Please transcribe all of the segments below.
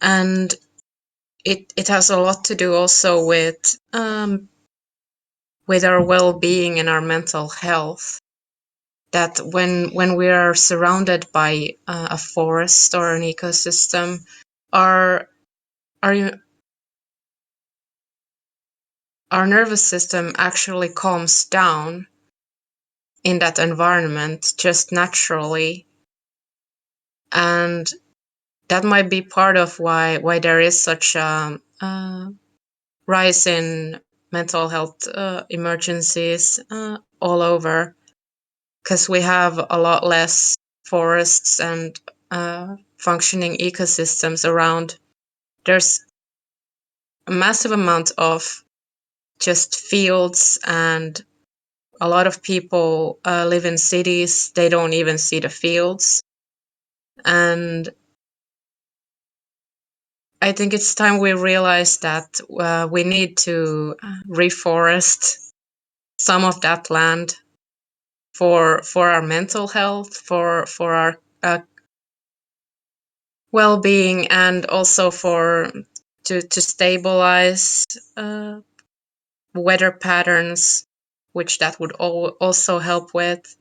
And it has a lot to do also with our well-being and our mental health. That when we are surrounded by a forest or an ecosystem, our our our nervous system actually calms down in that environment just naturally. And that might be part of why there is such a rise in mental health emergencies all over, because we have a lot less forests and functioning ecosystems around. There's a massive amount of just fields, and a lot of people live in cities. They don't even see the fields. And I think it's time we realize that we need to reforest some of that land for our mental health, for our well-being, and also to stabilize weather patterns, which that would also help with,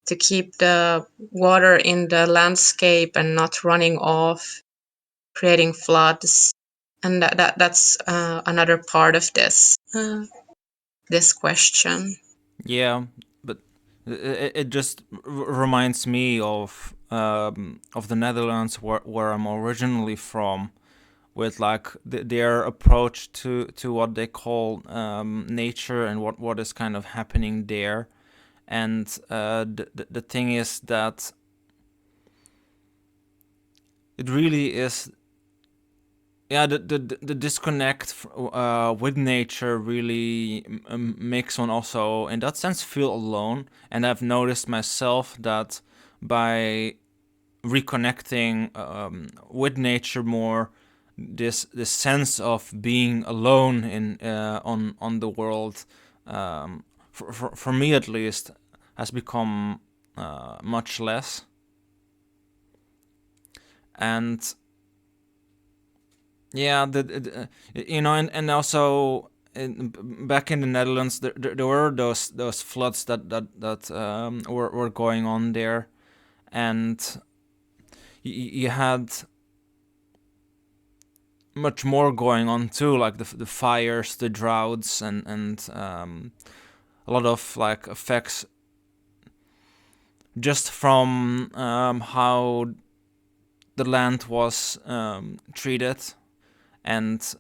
to keep the water in the landscape and not running off, creating floods. And that's another part of this question. Yeah, but it just reminds me of the Netherlands, where I'm originally from, with like their approach to what they call nature, and what is kind of happening there. And the thing is that it really is, yeah, the disconnect with nature really makes one also in that sense feel alone. And I've noticed myself that by reconnecting with nature more, this sense of being alone in on the world, for me at least, has become much less. And yeah, and also back in the Netherlands, there were those floods that were going on there. And you had much more going on too, like the fires, the droughts, and a lot of like effects just from how the land was treated. And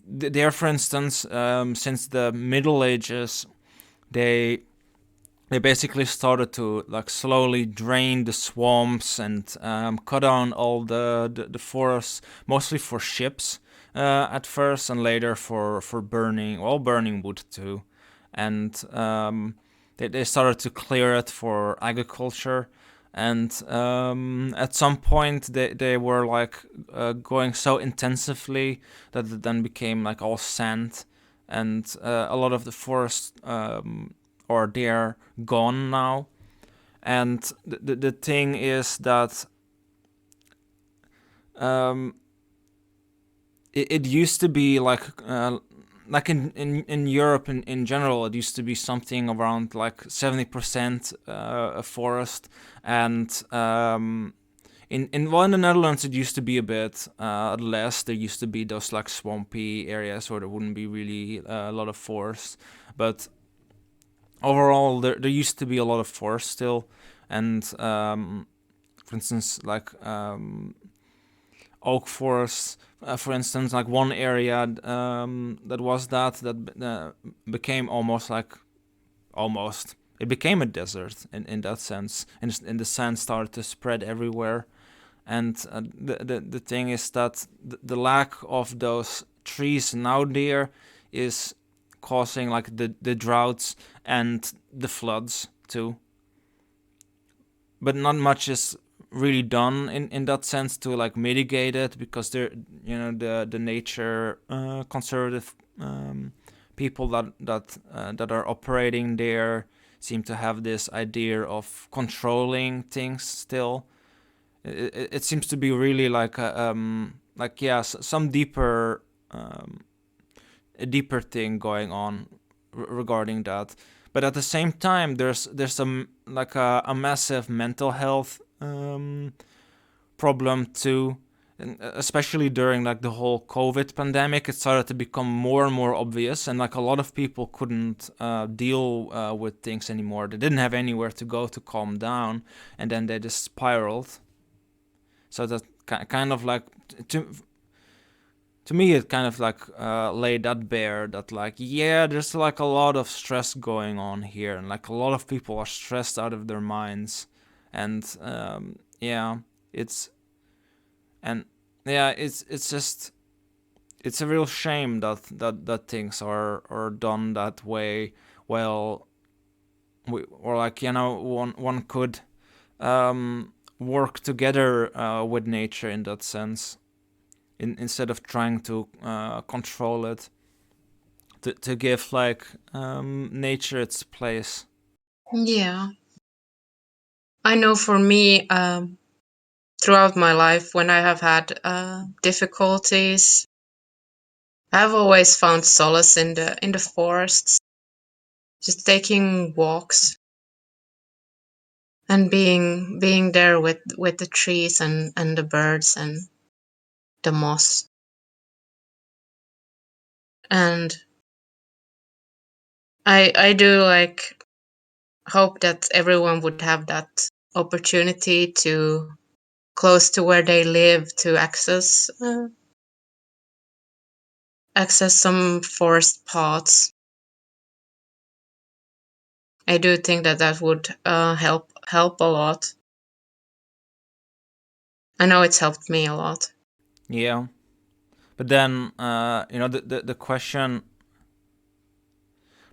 there, for instance, since the Middle Ages, they they basically started to like slowly drain the swamps and cut down all the forests, mostly for ships at first, and later for burning, well, burning wood too. And they started to clear it for agriculture. And at some point they were like going so intensively that it then became like all sand. And a lot of the forest or they're gone now. And the thing is that um, it used to be like in Europe in general, it used to be something around like 70% a forest. And in the Netherlands, it used to be a bit less. There used to be those like swampy areas where there wouldn't be really a lot of forest. But overall, there used to be a lot of forest still. And for instance, like oak forests, for instance, like one area that was that became almost like almost it became a desert in that sense, and the sand started to spread everywhere. And the thing is that the lack of those trees now there is causing like the droughts and the floods too. But not much is really done in that sense to like mitigate it, because they're, the nature conservative people that are operating there seem to have this idea of controlling things still. It seems to be really like like yeah, some deeper a deeper thing going on regarding that. But at the same time, there's some like a massive mental health problem too, and especially during like the whole COVID pandemic. It started to become more and more obvious, and like a lot of people couldn't deal with things anymore. They didn't have anywhere to go to calm down, and then they just spiraled. So that kind of like to me it kind of like laid that bare that like yeah, there's like a lot of stress going on here, and like a lot of people are stressed out of their minds, and yeah, it's and yeah, it's just it's a real shame that things are done that way. Well, or like you know, one could work together with nature in that sense, instead of trying to control it, to give like nature its place. Yeah. I know for me, throughout my life, when I have had difficulties, I've always found solace in the forests, just taking walks and being there with the trees and the birds and the moss. And I do like hope that everyone would have that opportunity to close to where they live to access some forest paths. I do think that that would help a lot. I know it's helped me a lot. Yeah, but then you know the question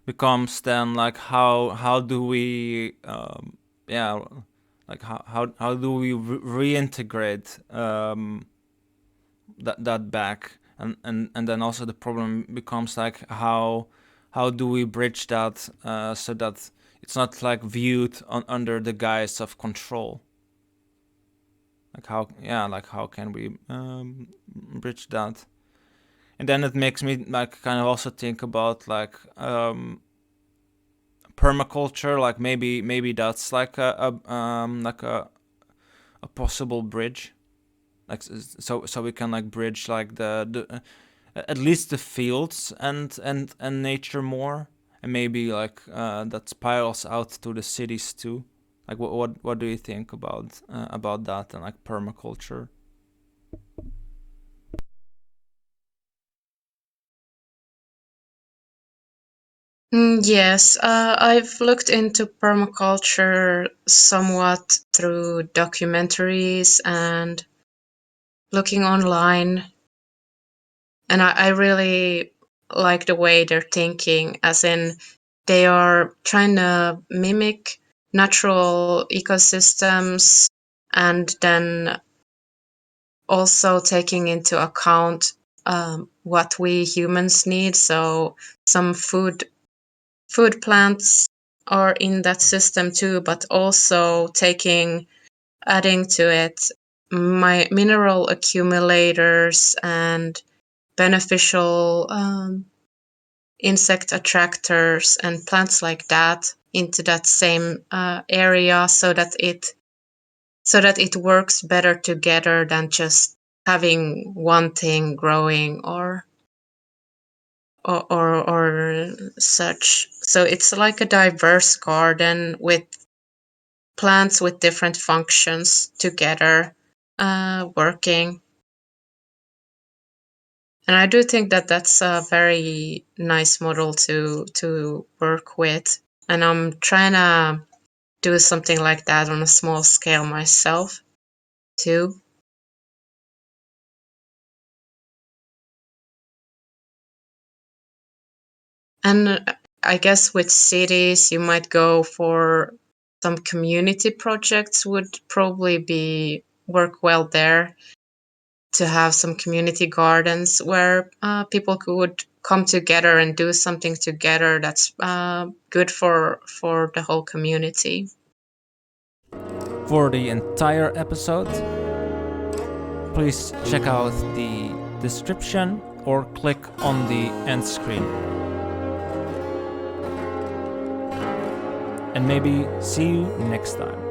becomes then like how do we yeah, like how do we reintegrate that back, and then also the problem becomes like how do we bridge that so that it's not like viewed under the guise of control. Like how, yeah, like how can we bridge that? And then it makes me like kind of also think about like permaculture. Like maybe that's like a possible bridge. Like so we can like bridge like the at least the fields and nature more, and maybe like that spirals out to the cities too. Like what do you think about that and like permaculture? Yes, I've looked into permaculture somewhat through documentaries and looking online, and I really like the way they're thinking, as in they are trying to mimic natural ecosystems and then also taking into account what we humans need. So some food plants are in that system too, but also adding to it my mineral accumulators and beneficial insect attractors and plants like that into that same area, so that it works better together than just having one thing growing or such. So it's like a diverse garden with plants with different functions together working. And I do think that that's a very nice model to work with. And I'm trying to do something like that on a small scale myself too. And I guess with cities, you might go for some community projects would probably be work well there, to have some community gardens where people could come together and do something together that's good for the whole community. For the entire episode, please check out the description or click on the end screen. And maybe see you next time.